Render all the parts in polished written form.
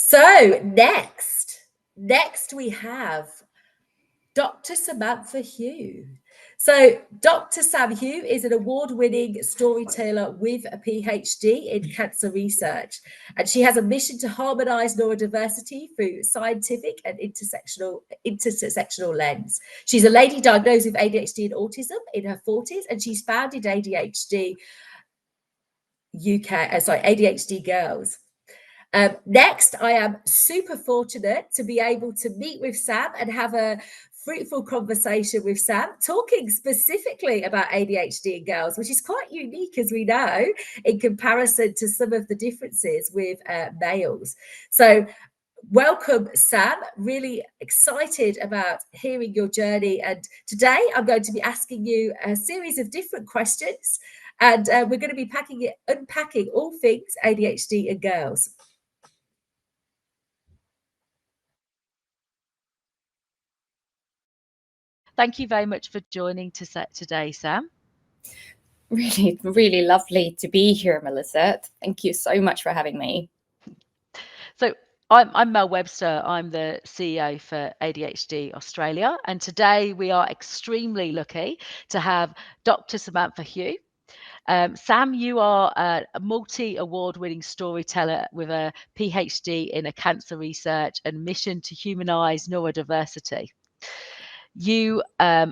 So next we have Dr. Samantha Hiew. So Dr. Sam Hiew is an award-winning storyteller with a PhD in cancer research, and she has a mission to harmonise neurodiversity through scientific and intersectional lens. She's a lady diagnosed with ADHD and autism in her 40s, and she's founded ADHD ADHD Girls. Next, I am super fortunate to be able to meet with Sam and have a fruitful conversation with Sam, talking specifically about ADHD in girls, which is quite unique, as we know, in comparison to some of the differences with males. So welcome, Sam. Really excited about hearing your journey. And today I'm going to be asking you a series of different questions, and we're going to be unpacking all things ADHD in girls. Thank you very much for joining today, Sam. Really, really lovely to be here, Melissa. Thank you so much for having me. So I'm Mel Webster. I'm the CEO for ADHD Australia. And today we are extremely lucky to have Dr. Samantha Hiew. Sam, you are a multi-award-winning storyteller with a PhD in cancer research and mission to humanise neurodiversity. You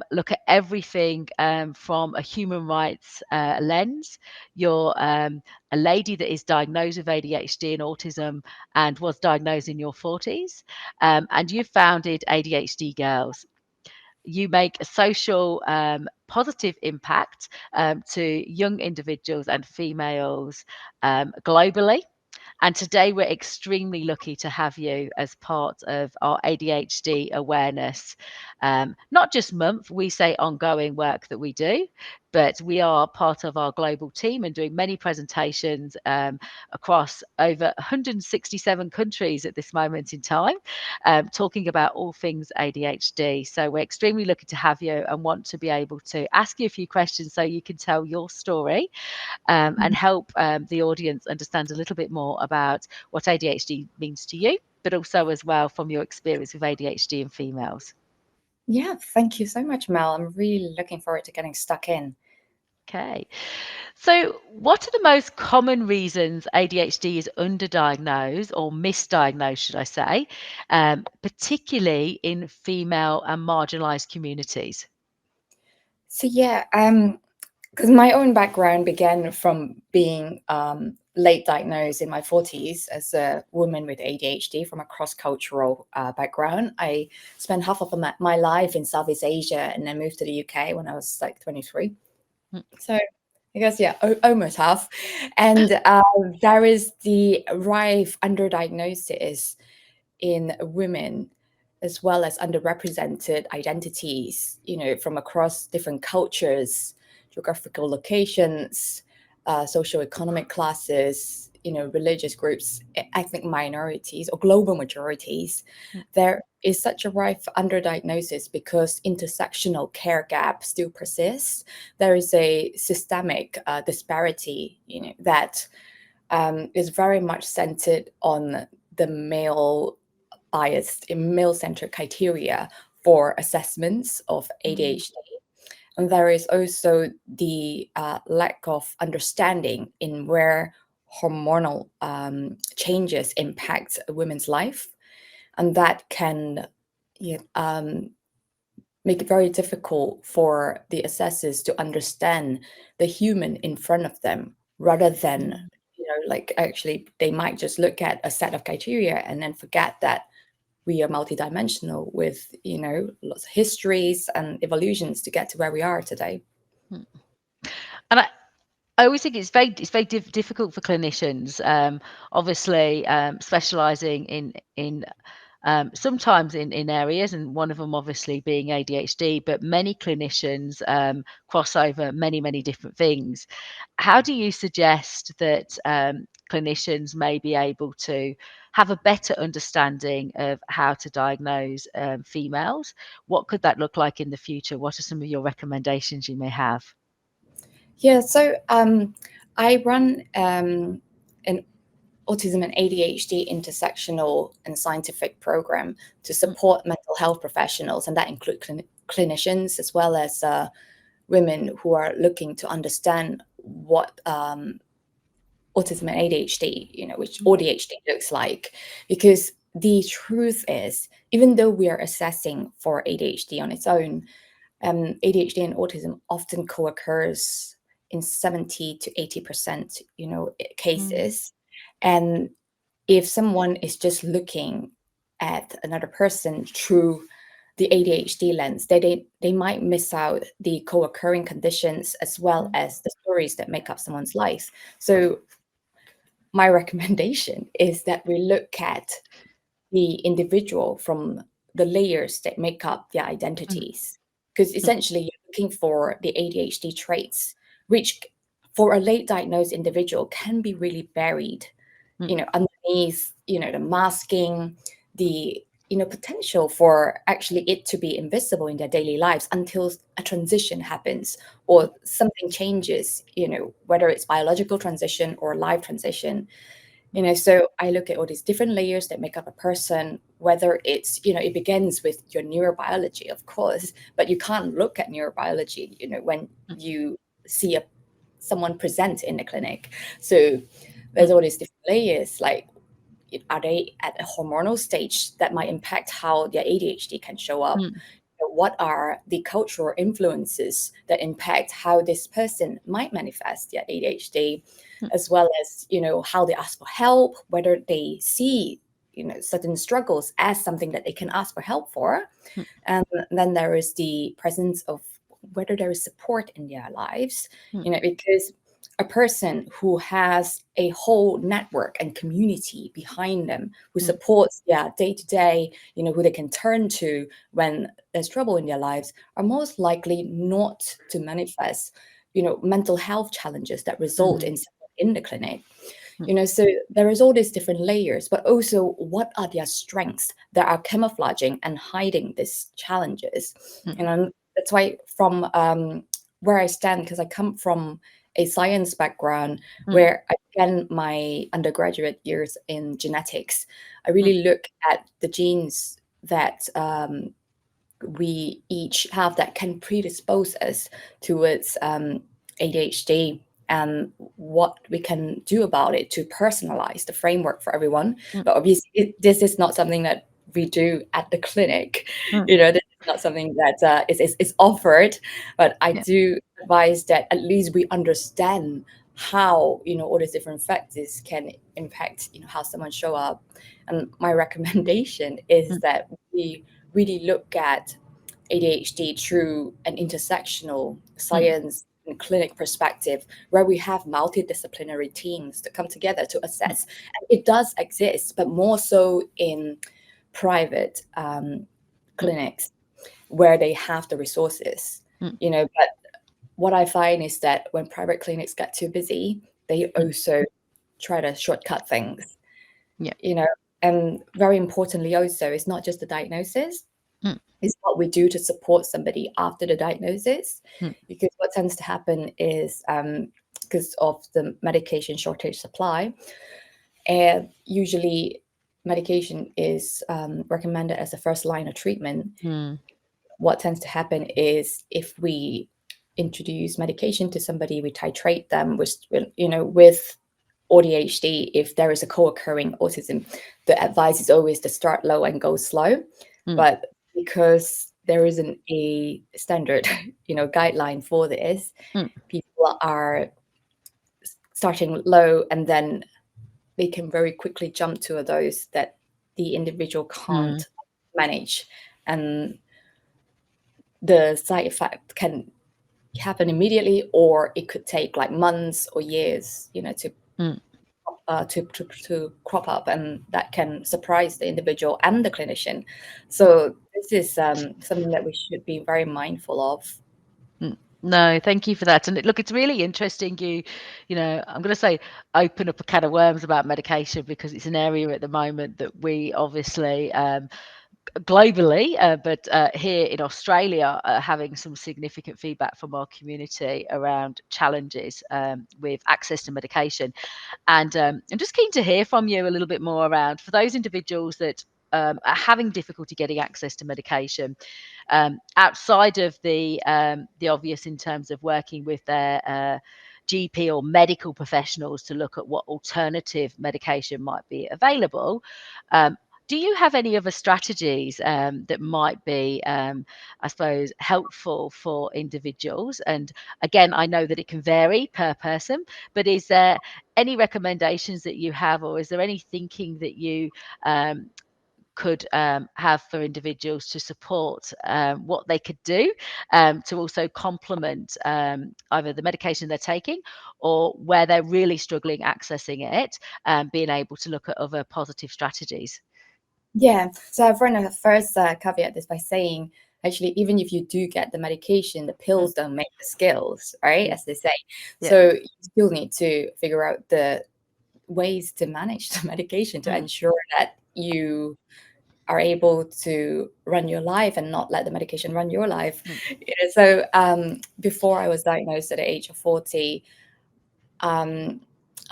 look at everything from a human rights lens. You're a lady that is diagnosed with ADHD and autism and was diagnosed in your 40s. And you founded ADHD Girls. You make a social positive impact to young individuals and females globally. And today we're extremely lucky to have you as part of our ADHD awareness, not just month, we say ongoing work that we do, but we are part of our global team and doing many presentations across over 167 countries at this moment in time, talking about all things ADHD. So we're extremely lucky to have you and want to be able to ask you a few questions so you can tell your story and help the audience understand a little bit more about what ADHD means to you, but also as well from your experience with ADHD in females. Yeah, thank you so much, Mel. I'm really looking forward to getting stuck in. Okay. So what are the most common reasons ADHD is underdiagnosed or misdiagnosed, should I say, particularly in female and marginalised communities? So yeah, because my own background began from being late diagnosed in my 40s as a woman with ADHD from a cross-cultural background. I spent half of my life in Southeast Asia and then moved to the UK when I was like 23. So I guess, yeah, almost half. And there is the rife underdiagnosis in women as well as underrepresented identities, from across different cultures, geographical locations, socioeconomic classes, religious groups, ethnic minorities or global majorities. There is such a rife underdiagnosis because intersectional care gap still persists. There is a systemic disparity, that is very much centered on the biased in male-centered criteria for assessments of ADHD. And there is also the lack of understanding in where hormonal changes impact a woman's life. And that can make it very difficult for the assessors to understand the human in front of them, rather than, actually they might just look at a set of criteria and then forget that we are multidimensional with, lots of histories and evolutions to get to where we are today. And I always think it's very difficult for clinicians, obviously specialising in sometimes in areas, and one of them obviously being ADHD, but many clinicians cross over many different things. How do you suggest that clinicians may be able to have a better understanding of how to diagnose females? What could that look like in the future? What are some of your recommendations you may have? Yeah, so I run an Autism and ADHD intersectional and scientific program to support mental health professionals, and that include clinicians as well as women who are looking to understand what autism and ADHD, which ADHD looks like. Because the truth is, even though we are assessing for ADHD on its own, ADHD and autism often co-occurs in 70 to 80%, cases. And if someone is just looking at another person through the ADHD lens, they might miss out the co-occurring conditions as well as the stories that make up someone's life. So my recommendation is that we look at the individual from the layers that make up their identities. Because essentially you're looking for the ADHD traits, which for a late diagnosed individual can be really buried, underneath, the masking, the, potential for actually it to be invisible in their daily lives until a transition happens or something changes, whether it's biological transition or life transition. So I look at all these different layers that make up a person, whether it's, it begins with your neurobiology, of course, but you can't look at neurobiology, when you see someone present in the clinic. So there's all these different layers, like, are they at a hormonal stage that might impact how their ADHD can show up? What are the cultural influences that impact how this person might manifest their ADHD, as well as, how they ask for help, whether they see, certain struggles as something that they can ask for help for. And then there is the presence of whether there is support in their lives, because a person who has a whole network and community behind them who supports their day-to-day, who they can turn to when there's trouble in their lives, are most likely not to manifest, mental health challenges that result in the clinic. So there is all these different layers, but also what are their strengths that are camouflaging and hiding these challenges. That's why from where I stand, because I come from a science background where I began my undergraduate years in genetics, I really look at the genes that we each have that can predispose us towards ADHD, and what we can do about it to personalize the framework for everyone. But obviously, this is not something that we do at the clinic. This is not something that is offered. But I do advise that at least we understand how, all these different factors can impact, how someone show up. And my recommendation is that we really look at ADHD through an intersectional science and clinic perspective, where we have multidisciplinary teams that come together to assess. And it does exist, but more so in private clinics where they have the resources, but what I find is that when private clinics get too busy, they also try to shortcut things, and very importantly also, it's not just the diagnosis, it's what we do to support somebody after the diagnosis. Because what tends to happen is, because of the medication shortage supply, and usually medication is recommended as a first line of treatment. What tends to happen is, if we introduce medication to somebody, we titrate them with ADHD. If there is a co-occurring autism, the advice is always to start low and go slow. But because there isn't a standard, guideline for this, people are starting low, and then they can very quickly jump to a dose that the individual can't manage, and the side effect can happen immediately, or it could take like months or years, to crop up, and that can surprise the individual and the clinician. So this is something that we should be very mindful of. No, thank you for that. And look, it's really interesting. I'm going to say open up a can of worms about medication, because it's an area at the moment that we obviously globally, but here in Australia, having some significant feedback from our community around challenges with access to medication. And I'm just keen to hear from you a little bit more around, for those individuals that are having difficulty getting access to medication, outside of the obvious in terms of working with their GP or medical professionals to look at what alternative medication might be available. Do you have any other strategies that might be, I suppose, helpful for individuals? And again, I know that it can vary per person, but is there any recommendations that you have, or is there any thinking that you could have for individuals to support what they could do to also complement either the medication they're taking, or where they're really struggling accessing it, being able to look at other positive strategies? Yeah, so I've run a first caveat this by saying, actually, even if you do get the medication, the pills don't make the skills, right? As they say. Yeah. So you still need to figure out the ways to manage the medication to ensure that you are able to run your life and not let the medication run your life. So before I was diagnosed at the age of 40,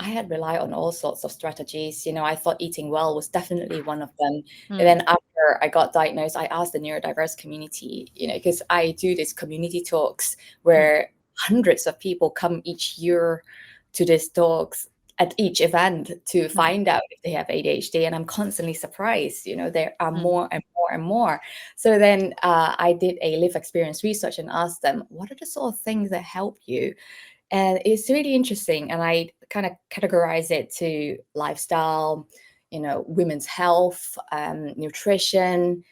I had relied on all sorts of strategies. I thought eating well was definitely one of them. And then after I got diagnosed, I asked the neurodiverse community, because I do these community talks where hundreds of people come each year to these talks at each event to find out if they have ADHD. And I'm constantly surprised, there are more and more and more. So then I did a lived experience research and asked them, what are the sort of things that help you? And it's really interesting. And I kind of categorize it to lifestyle, women's health, nutrition,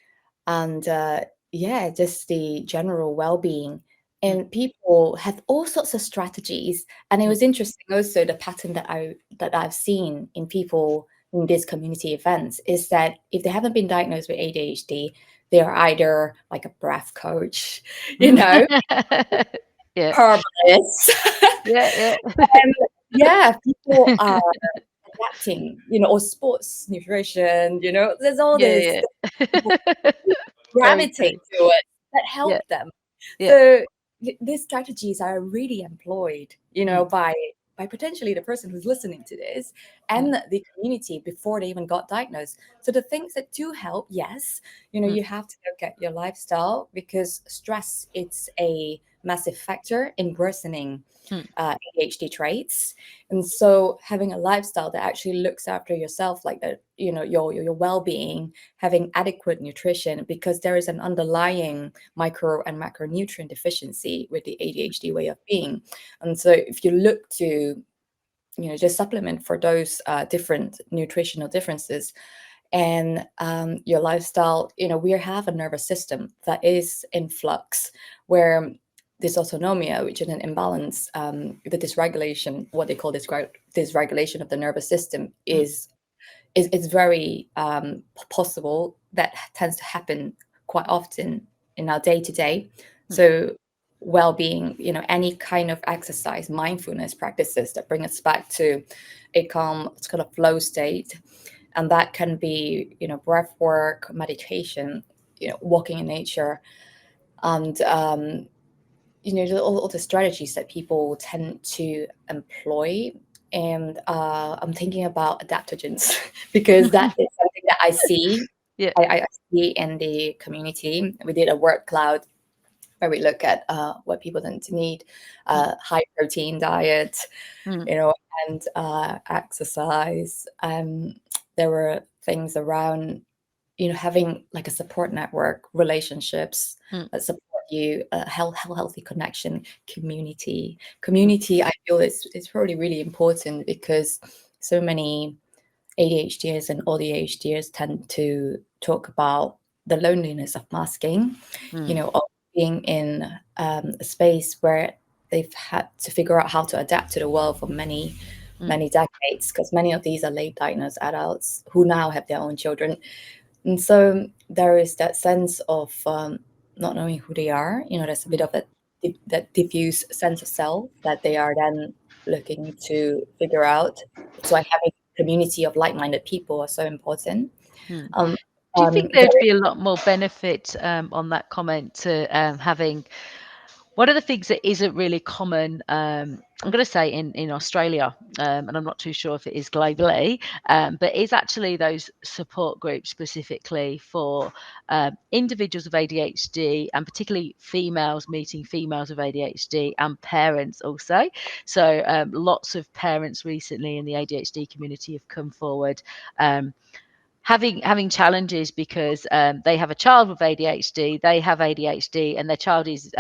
and just the general well-being. And people have all sorts of strategies. And it was interesting also, the pattern that I've seen in people in these community events is that if they haven't been diagnosed with ADHD, they're either like a breath coach, Yeah. herbalist. Yeah. People are adapting, or sports nutrition, there's all this gravitate to it that help them. So these strategies are really employed, by potentially the person who's listening to this and the community before they even got diagnosed. So the things that do help, yes, you have to look at your lifestyle, because stress, it's a massive factor in worsening ADHD traits. And so having a lifestyle that actually looks after yourself, like that, your well-being, having adequate nutrition, because there is an underlying micro and macronutrient deficiency with the ADHD way of being. And so if you look to just supplement for those different nutritional differences, and your lifestyle, we have a nervous system that is in flux, where dysautonomia, which is an imbalance, the dysregulation, what they call dysregulation of the nervous system, is very possible. That tends to happen quite often in our day-to-day. So well-being, any kind of exercise, mindfulness practices that bring us back to a calm, it's kind of flow state. And that can be, breath work, meditation, walking in nature, and all the strategies that people tend to employ. And I'm thinking about adaptogens because that is something that I see. I see in the community. We did a word cloud where we look at what people tend to need, high protein diet, and exercise. There were things around, having like a support network, relationships that support you, healthy connection, community. I feel is probably really important, because so many ADHDers and ADHDers tend to talk about the loneliness of masking, of being in a space where they've had to figure out how to adapt to the world for many decades, because many of these are late diagnosed adults who now have their own children. And so there is that sense of not knowing who they are. There's a bit of that diffuse sense of self that they are then looking to figure out. So having a community of like-minded people are so important. Do you think there'd be a lot more benefit on that comment to having one of the things that isn't really common, I'm going to say in Australia, and I'm not too sure if it is globally, but is actually those support groups specifically for individuals with ADHD, and particularly females meeting females with ADHD and parents also. So lots of parents recently in the ADHD community have come forward having challenges because they have a child with ADHD, they have ADHD, and their child is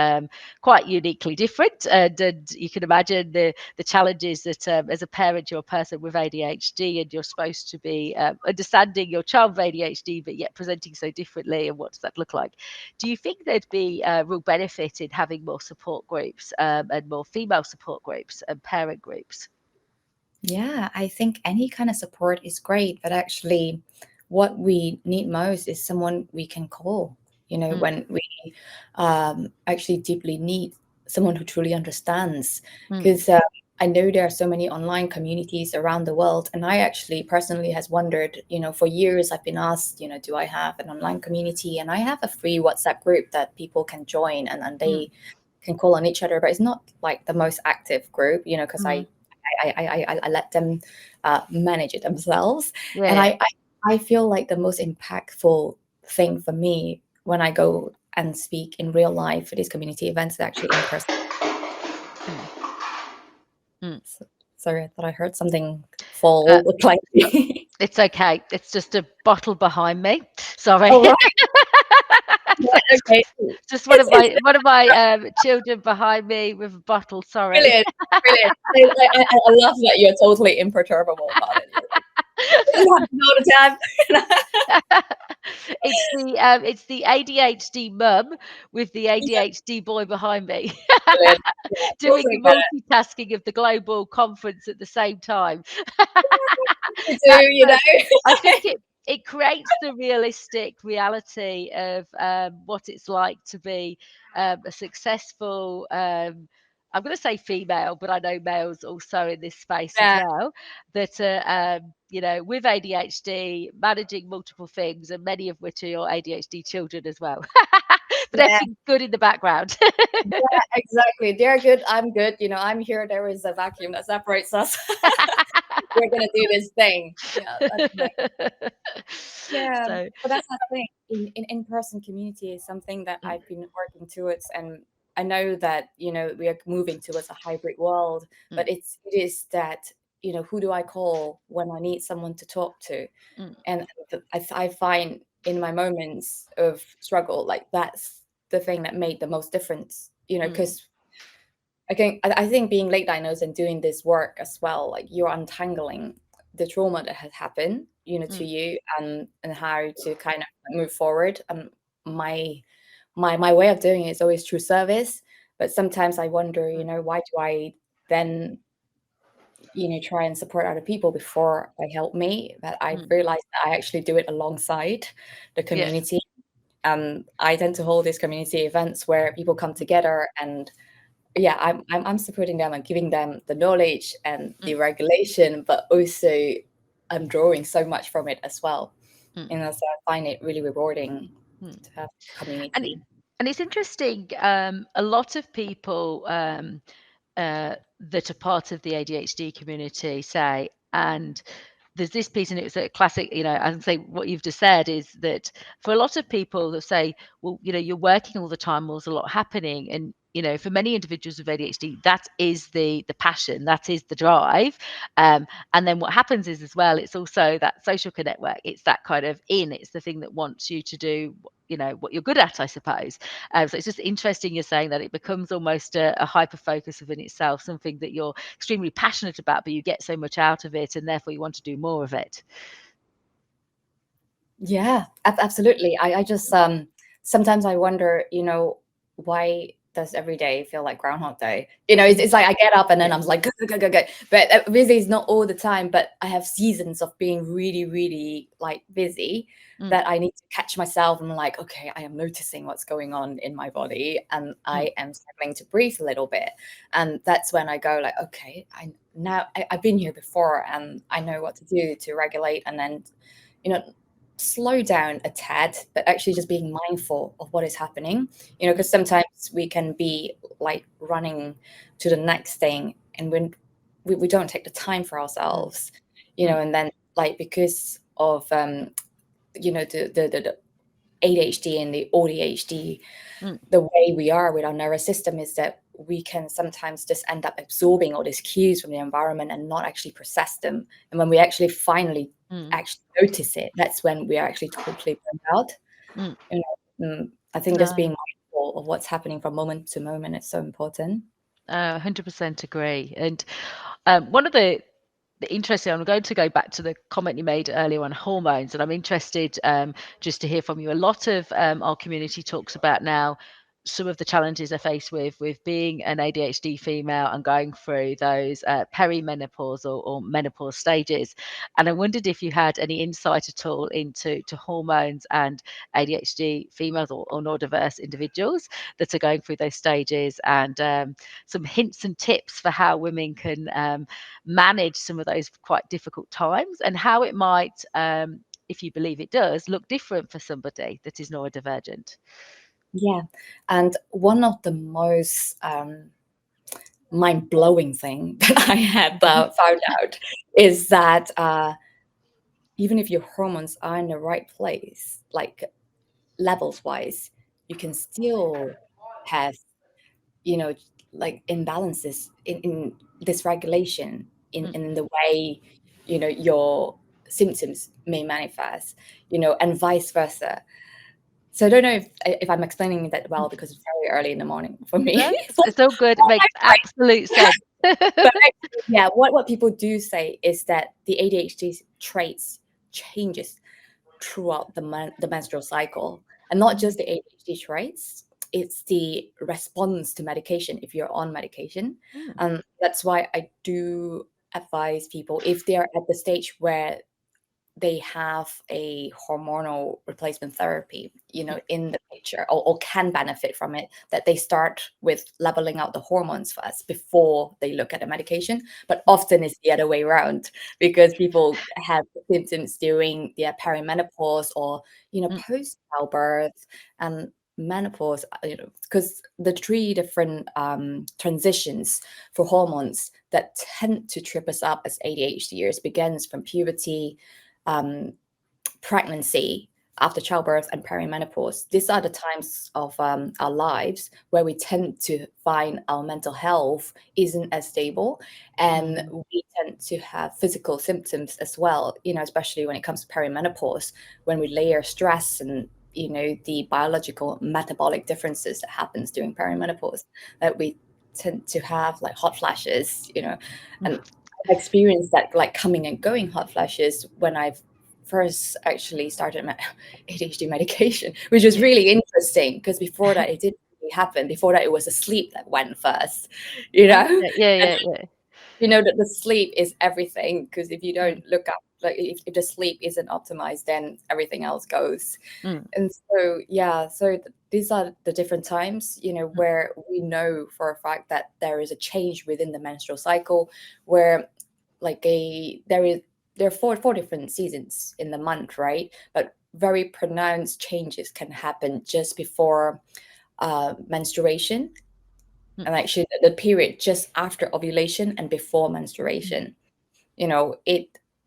quite uniquely different. And you can imagine the challenges that as a parent, you're a person with ADHD and you're supposed to be understanding your child with ADHD, but yet presenting so differently. And what does that look like? Do you think there'd be a real benefit in having more support groups and more female support groups and parent groups? Yeah, I think any kind of support is great, but actually, what we need most is someone we can call. When we actually deeply need someone who truly understands. Because I know there are so many online communities around the world, and I actually personally has wondered. For years I've been asked, do I have an online community? And I have a free WhatsApp group that people can join, and they can call on each other, but it's not like the most active group, because I let them manage it themselves. Yeah. And I feel like the most impactful thing for me when I go and speak in real life for these community events is actually in person. Sorry, I thought I heard something fall. It's okay. It's just a bottle behind me. Sorry. Oh, right. Yeah, okay. Just one of my children behind me with a bottle. Sorry. Brilliant. I love that you're totally imperturbable about it. All the time. It's the ADHD mum with the ADHD boy behind me. Doing the multitasking of the global conference at the same time. I think it creates the realistic reality of what it's like to be a successful I'm going to say female, but I know males also in this space as well, that with ADHD, managing multiple things, and many of which are your ADHD children as well. But everything's good in the background. Yeah, exactly. They're good. I'm good. I'm here. There is a vacuum that separates us. We're gonna do this thing. Yeah, that's nice. Yeah, So, but that's the thing. In-person community is something that I've been working towards, and I know that we are moving towards a hybrid world. But it is that who do I call when I need someone to talk to? And I find in my moments of struggle, like that's the thing that made the most difference. Because I think being late diagnosed and doing this work as well, like you're untangling the trauma that has happened, to you, and how to kind of move forward. My way of doing it is always through service, but sometimes I wonder, why do I then, try and support other people before I help me? But I realized that I actually do it alongside the community. I tend to hold these community events where people come together, and I'm supporting them and giving them the knowledge and the regulation, but also I'm drawing so much from it as well. So I find it really rewarding to have community. And it's interesting. A lot of people that are part of the ADHD community say, and there's this piece, and it's a classic, I can say what you've just said is that for a lot of people that say, well, you're working all the time, there's a lot happening. And, for many individuals with ADHD, that is the passion, that is the drive. And then what happens is as well, it's also that social network. It's that kind of it's the thing that wants you to do what you're good at, I suppose. So it's just interesting you're saying that it becomes almost a hyper focus within itself, something that you're extremely passionate about, but you get so much out of it, and therefore you want to do more of it. Yeah, absolutely. I just sometimes I wonder, why does every day feel like Groundhog Day? It's like I get up and then I'm like, go. But busy is not all the time. But I have seasons of being really, really like busy that I need to catch myself. And I'm like, okay, I am noticing what's going on in my body, and I am struggling to breathe a little bit. And that's when I go like, okay, I've been here before, and I know what to do to regulate, and then, slow down a tad, but actually just being mindful of what is happening, because sometimes we can be like running to the next thing, and when we don't take the time for ourselves, and then like because of the ADHD and the ADHD, the way we are with our nervous system is that we can sometimes just end up absorbing all these cues from the environment and not actually process them. And when we actually finally actually notice it, that's when we are actually totally burned out. I think just being mindful of what's happening from moment to moment is so important. 100% agree. And one of the interesting, I'm going to go back to the comment you made earlier on hormones, and I'm interested just to hear from you. A lot of our community talks about now some of the challenges they're faced with being an ADHD female and going through those perimenopause or menopause stages. And I wondered if you had any insight at all into hormones and ADHD females or neurodiverse individuals that are going through those stages, and some hints and tips for how women can manage some of those quite difficult times, and how it might, if you believe it does, look different for somebody that is neurodivergent. Yeah. And one of the most mind-blowing thing that I have found out is that even if your hormones are in the right place, like levels wise, you can still have, like imbalances in dysregulation in the way, your symptoms may manifest, and vice versa. So I don't know if I'm explaining that well, because it's very early in the morning for me. No, it's all good. It makes absolute sense. But actually, yeah, what people do say is that the ADHD traits changes throughout the menstrual cycle, and not just the ADHD traits. It's the response to medication if you're on medication. That's why I do advise people, if they're at the stage where they have a hormonal replacement therapy, in the picture, or can benefit from it, that they start with leveling out the hormones first before they look at the medication. But often it's the other way around, because people have symptoms during their perimenopause or, post childbirth and menopause, because the three different transitions for hormones that tend to trip us up as ADHDers begins from puberty, pregnancy, after childbirth, and perimenopause. These are the times of our lives where we tend to find our mental health isn't as stable, and we tend to have physical symptoms as well, especially when it comes to perimenopause, when we layer stress and the biological metabolic differences that happens during perimenopause, that we tend to have like hot flashes, and I've experienced that, like coming and going hot flashes, when I've first actually started my ADHD medication, which was really interesting, because before that it didn't really happen. Before that it was the sleep that went first, Yeah. That the sleep is everything, because if you don't look up, like if the sleep isn't optimized, then everything else goes. And so these are the different times, where we know for a fact that there is a change within the menstrual cycle, where like there are four different seasons in the month, right? But very pronounced changes can happen just before menstruation, and actually the period just after ovulation and before menstruation.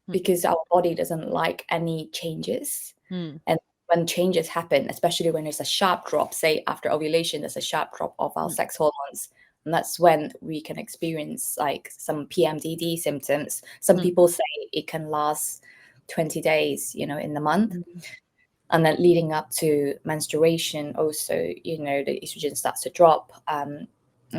Because our body doesn't like any changes, and when changes happen, especially when there's a sharp drop, say after ovulation, there's a sharp drop of our sex hormones, and that's when we can experience like some PMDD symptoms. Some people say it can last 20 days, in the month. And then leading up to menstruation also, the estrogen starts to drop. And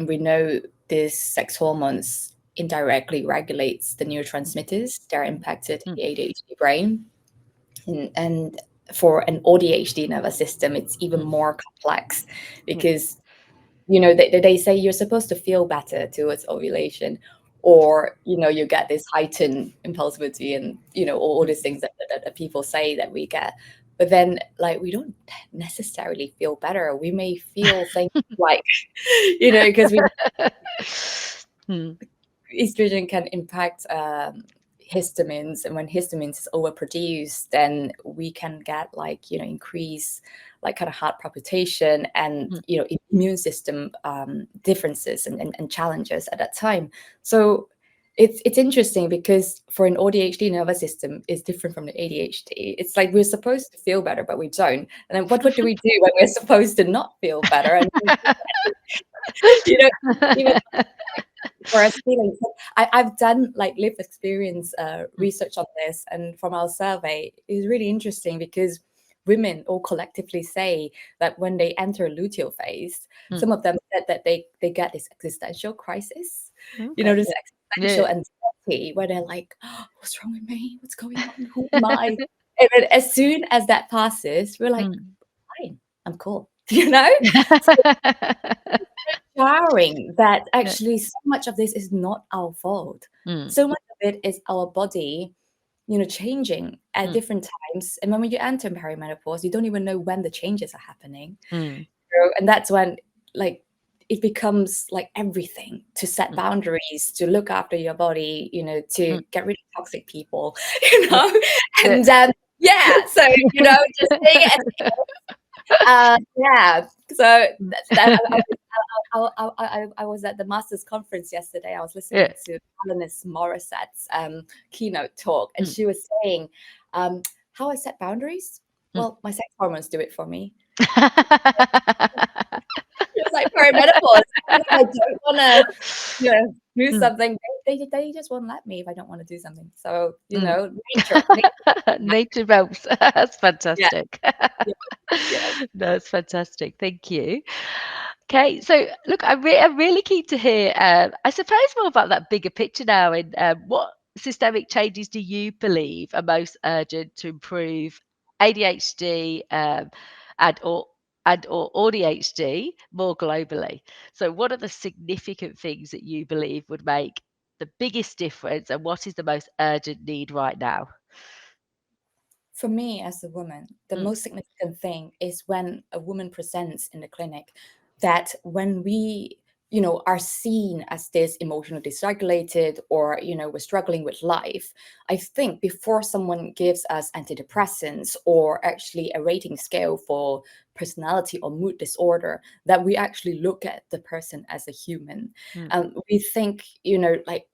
we know this sex hormones indirectly regulates the neurotransmitters that are impacted in the ADHD brain. And for an ADHD nervous system, it's even more complex, because they say you're supposed to feel better towards ovulation, or you get this heightened impulsivity, and all these things that people say that we get. But then, like, we don't necessarily feel better. We may feel things like, because estrogen can impact histamines, and when histamines is overproduced, then we can get like, you know, increase like kind of heart palpitation and, you know, immune system differences and challenges at that time. So it's interesting because for an ADHD nervous system is different from the ADHD. It's like we're supposed to feel better, but we don't. And then what do we do when we're supposed to not feel better? And you know, even for us feeling. I've done like lived experience research on this, and from our survey, it's really interesting because women all collectively say that when they enter a luteal phase, some of them said that they get this existential crisis. You know, this existential anxiety where they're like, oh, what's wrong with me? What's going on? Who am I? And then as soon as that passes, we're like, fine, I'm cool. You know? So empowering that actually so much of this is not our fault. So much of it is our body, you know, changing at different times. And when you enter perimenopause, you don't even know when the changes are happening. And that's when like it becomes like everything to set boundaries, to look after your body, you know, to get rid of toxic people, you know, and so you know, just saying it. So I was at the Masters conference yesterday. I was listening to Alanis Morissette's keynote talk, and she was saying, how I set boundaries. Well, my sex hormones do it for me. It's like perimenopause. If I don't want to, you know, do something, they just won't let me if I don't want to do something. So, you know, nature helps. That's fantastic. That's fantastic. Thank you. Okay, so look, I'm really keen to hear, I suppose, more about that bigger picture now. And what systemic changes do you believe are most urgent to improve ADHD and or ADHD more globally? So, what are the significant things that you believe would make the biggest difference, and what is the most urgent need right now? For me as a woman, the most significant thing is when a woman presents in the clinic, that when we, you know, are seen as this emotionally dysregulated, or, you know, we're struggling with life, I think before someone gives us antidepressants or actually a rating scale for personality or mood disorder, that we actually look at the person as a human. We think, you know, like,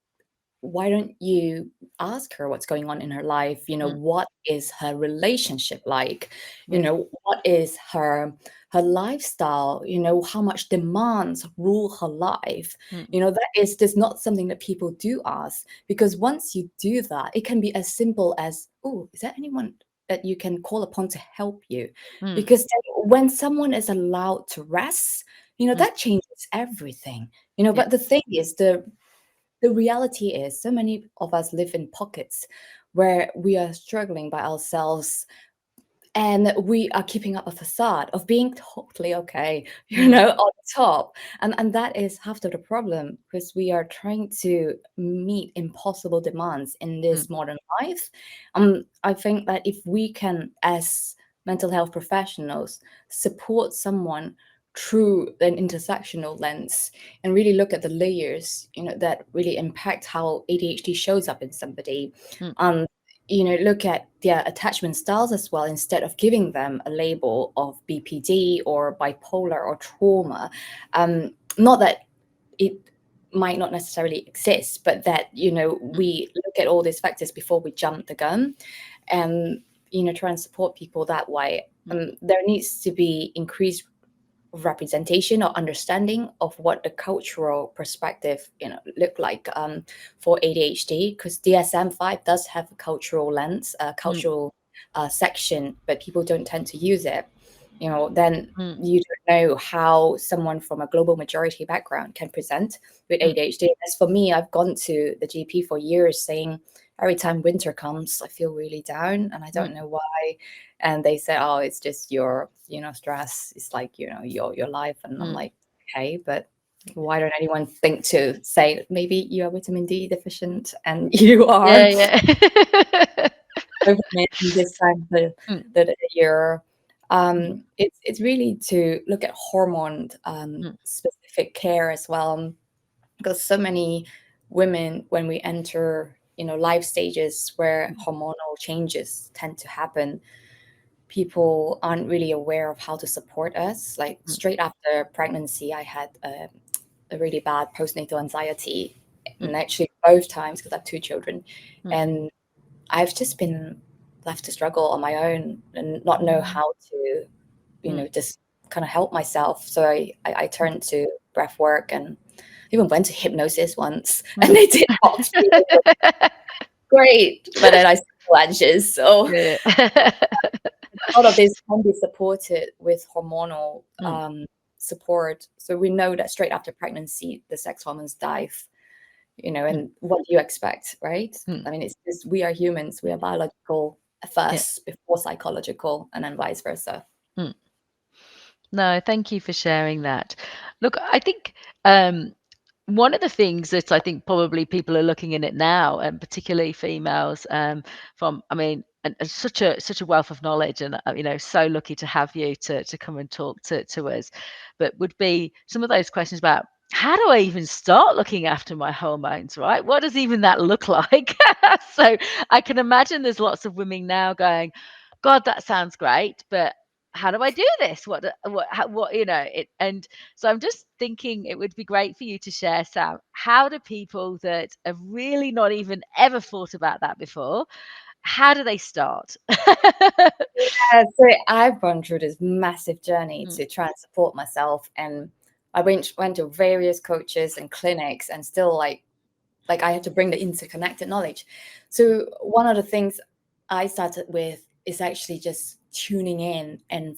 why don't you ask her what's going on in her life? You know, what is her relationship like? You know, what is her lifestyle? You know, how much demands rule her life? You know, that is just not something that people do ask, because once you do that, it can be as simple as, oh, is there anyone that you can call upon to help you? Because then when someone is allowed to rest, you know, that changes everything. You know, but the thing is, the reality is so many of us live in pockets where we are struggling by ourselves, and we are keeping up a facade of being totally okay, you know, on top. And that is half of the problem, because we are trying to meet impossible demands in this modern life. I think that if we can, as mental health professionals, support someone through an intersectional lens and really look at the layers, you know, that really impact how ADHD shows up in somebody. You know, look at their attachment styles as well, instead of giving them a label of BPD or bipolar or trauma. Not that it might not necessarily exist, but that, you know, we look at all these factors before we jump the gun, and, you know, try and support people that way. There needs to be increased representation or understanding of what the cultural perspective, you know, look like for ADHD, because DSM-5 does have a cultural lens, cultural section, but people don't tend to use it. You know, then you don't know how someone from a global majority background can present with ADHD. As for me, I've gone to the GP for years saying, every time winter comes, I feel really down and I don't know why. And they say, oh, it's just your, you know, stress. It's like, you know, your life. And I'm like, okay, but why don't anyone think to say, maybe you are vitamin D deficient and you are this time the year. It's really to look at hormone specific care as well, because so many women, when we enter life stages where hormonal changes tend to happen, people aren't really aware of how to support us. Like straight after pregnancy, I had a really bad postnatal anxiety, and actually both times, because I have two children, and I've just been left to struggle on my own and not know how to, just kind of help myself. So I turned to breath work and even went to hypnosis once, and they did not feel great, but then I still anxious. So Yeah. all of this can be supported with hormonal support. So we know that straight after pregnancy, the sex hormones dive, and what do you expect, right? I mean, it's we are humans, we are biological first before psychological, and then vice versa. No, thank you for sharing that. Look, I think one of the things that I think probably people are looking in it now, and particularly females, from and such a wealth of knowledge, and so lucky to have you to come and talk to us. But would be some of those questions about how do I even start looking after my hormones, right? What does even that look like? So I can imagine there's lots of women now going, God, that sounds great, but how do I do this? And so I'm just thinking it would be great for you to share, Sam. How do people that have really not even ever thought about that before, how do they start? So I've gone through this massive journey to try and support myself, and I went to various coaches and clinics, and still like I had to bring the interconnected knowledge. So one of the things I started with is actually just tuning in and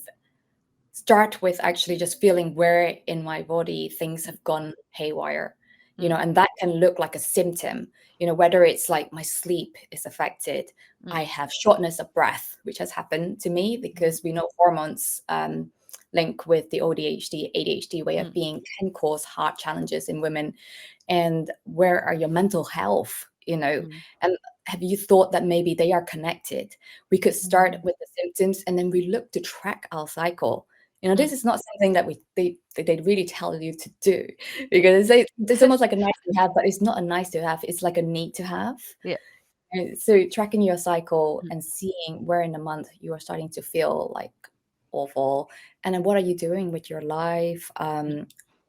start with actually just feeling where in my body things have gone haywire, and that can look like a symptom, whether it's like my sleep is affected, I have shortness of breath, which has happened to me because we know hormones link with the ADHD way of being can cause heart challenges in women. And where are your mental health, and have you thought that maybe they are connected? We could start with the symptoms, and then we look to track our cycle. This is not something that they really tell you to do, because it's almost like a nice to have, but it's not a nice to have. It's like a need to have. Yeah. And so tracking your cycle and seeing where in the month you are starting to feel like awful, and then what are you doing with your life?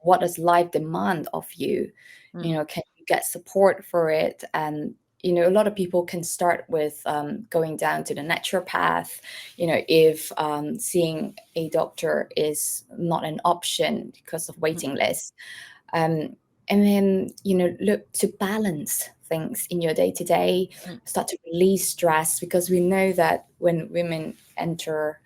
What does life demand of you? Can you get support for it? And a lot of people can start with going down to the naturopath, if seeing a doctor is not an option because of waiting lists. And then, look to balance things in your day-to-day, start to release stress, because we know that when women enter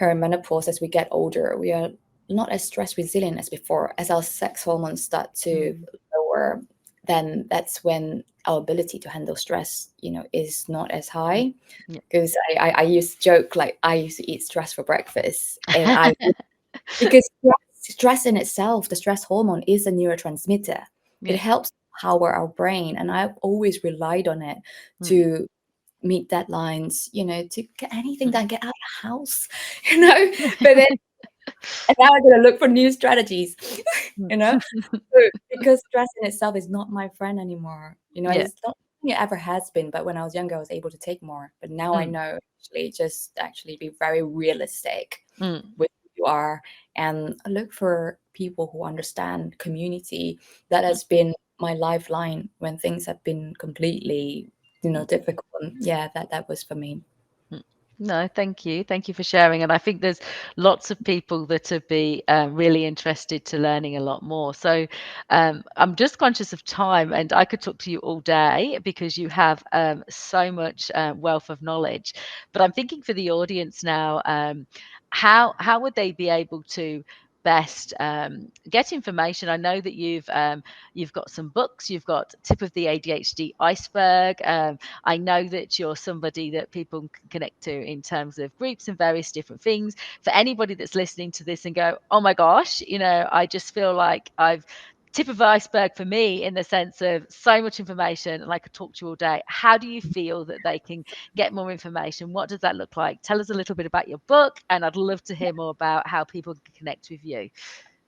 perimenopause, as we get older, we are not as stress resilient as before. As our sex hormones start to lower, then that's when our ability to handle stress, is not as high. Because I used to joke, like I used to eat stress for breakfast, and because stress in itself, the stress hormone is a neurotransmitter. It helps power our brain, and I've always relied on it to meet deadlines, to get anything done, get out of the house, but then and now I'm going to look for new strategies, because stress in itself is not my friend anymore. It's not something it ever has been, but when I was younger, I was able to take more. But now I know actually be very realistic with who you are, and look for people who understand community. That has been my lifeline when things have been completely, difficult. Yeah, that was for me. No, thank you. Thank you for sharing. And I think there's lots of people that would be really interested to learning a lot more. So I'm just conscious of time, and I could talk to you all day because you have so much wealth of knowledge. But I'm thinking for the audience now, how would they be able to best get information? I know that you've got some books, you've got Tip of the ADHD Iceberg. I know that you're somebody that people can connect to in terms of groups and various different things. For anybody that's listening to this and go, oh my gosh, I just feel like I've tip of the iceberg for me, in the sense of so much information and I could talk to you all day. How do you feel that they can get more information? What does that look like? Tell us a little bit about your book, and I'd love to hear more about how people can connect with you.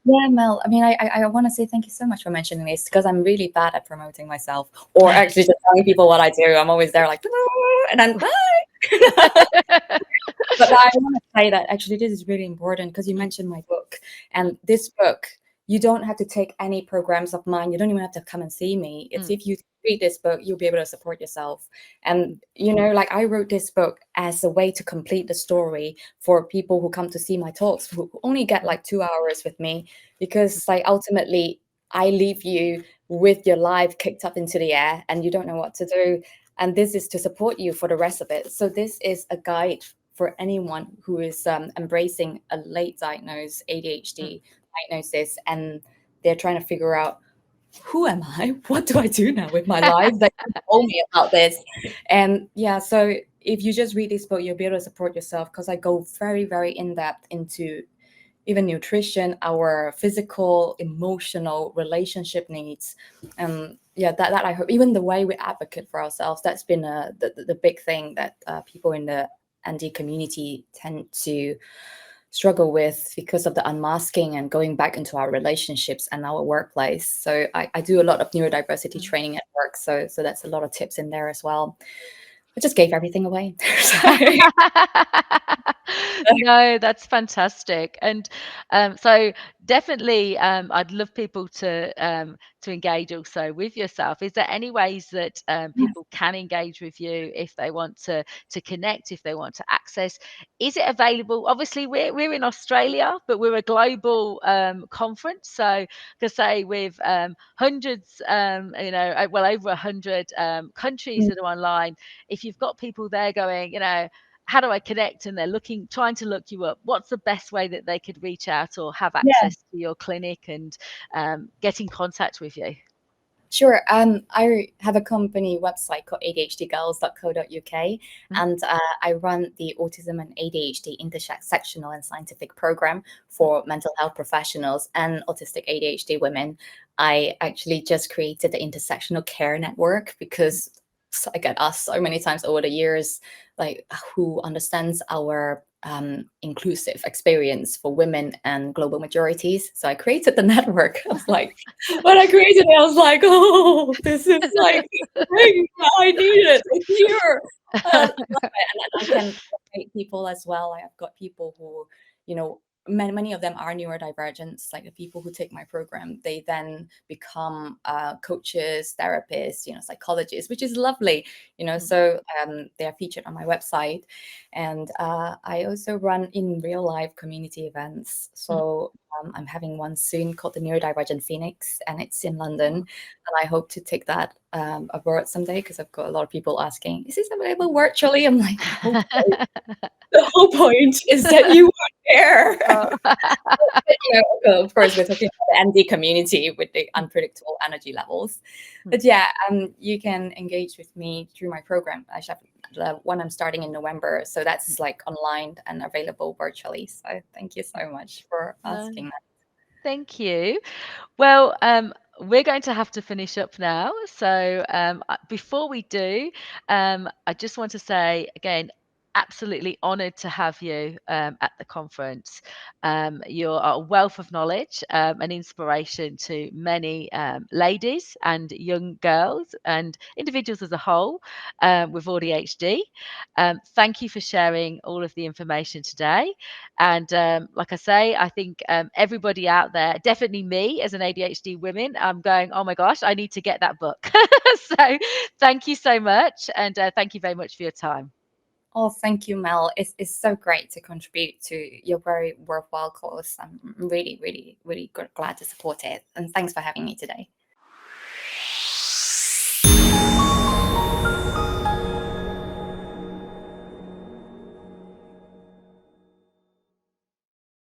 Yeah, Mel. I mean, I want to say thank you so much for mentioning this, because I'm really bad at promoting myself, or actually just telling people what I do. I'm always there like, and then bye. But I want to say that actually this is really important, because you mentioned my book, and this book, you don't have to take any programs of mine. You don't even have to come and see me. It's if you read this book, you'll be able to support yourself. And, like I wrote this book as a way to complete the story for people who come to see my talks, who only get like 2 hours with me, because like ultimately I leave you with your life kicked up into the air and you don't know what to do. And this is to support you for the rest of it. So this is a guide for anyone who is embracing a late diagnosed ADHD diagnosis, and they're trying to figure out, who am I? What do I do now with my life? That told me about this. And yeah, so if you just read this book, you'll be able to support yourself, because I go very, very in depth into even nutrition, our physical, emotional, relationship needs. Yeah, that I hope, even the way we advocate for ourselves, that's been the big thing that people in the ND community tend to struggle with, because of the unmasking and going back into our relationships and our workplace. So I do a lot of neurodiversity training at work. So that's a lot of tips in there as well. I just gave everything away. No, that's fantastic. And so definitely, I'd love people to engage also with yourself. Is there any ways that people can engage with you if they want to connect, if they want to access? Is it available? Obviously, we're in Australia, but we're a global conference. So, to say with hundreds, well over 100 countries that are online. If you've got people there going, how do I connect? And they're trying to look you up. What's the best way that they could reach out or have Yeah. access to your clinic and get in contact with you? Sure. I have a company website called ADHDgirls.co.uk, and I run the Autism and ADHD intersectional and scientific program for mental health professionals and autistic ADHD women. I actually just created the intersectional care network, because I get asked so many times over the years, like, who understands our inclusive experience for women and global majorities. So I created the network. I was like, when I created it, I was like, oh, this is like the thing I needed. It's here. I love it. And I can meet people as well. I've got people who, many of them are neurodivergents. Like the people who take my program, they then become coaches, therapists, psychologists, which is lovely. So they are featured on my website. And I also run in real life community events. So I'm having one soon called the Neurodivergent Phoenix, and it's in London. And I hope to take that abroad someday, because I've got a lot of people asking, is this available virtually? I'm like, the whole point is that you are there. Of course, we're talking about the ND community with the unpredictable energy levels. But yeah, you can engage with me through my program. I have the one I'm starting in November. So that's like online and available virtually. So thank you so much for asking that. Thank you. Well, we're going to have to finish up now. So before we do, I just want to say again, absolutely honoured to have you at the conference. You're a wealth of knowledge and inspiration to many ladies and young girls and individuals as a whole with ADHD. Thank you for sharing all of the information today. And like I say, I think everybody out there, definitely me as an ADHD woman, I'm going, oh my gosh, I need to get that book. So thank you so much. And thank you very much for your time. Oh, thank you, Mel. It's so great to contribute to your very worthwhile cause. I'm really, really, really glad to support it. And thanks for having me today.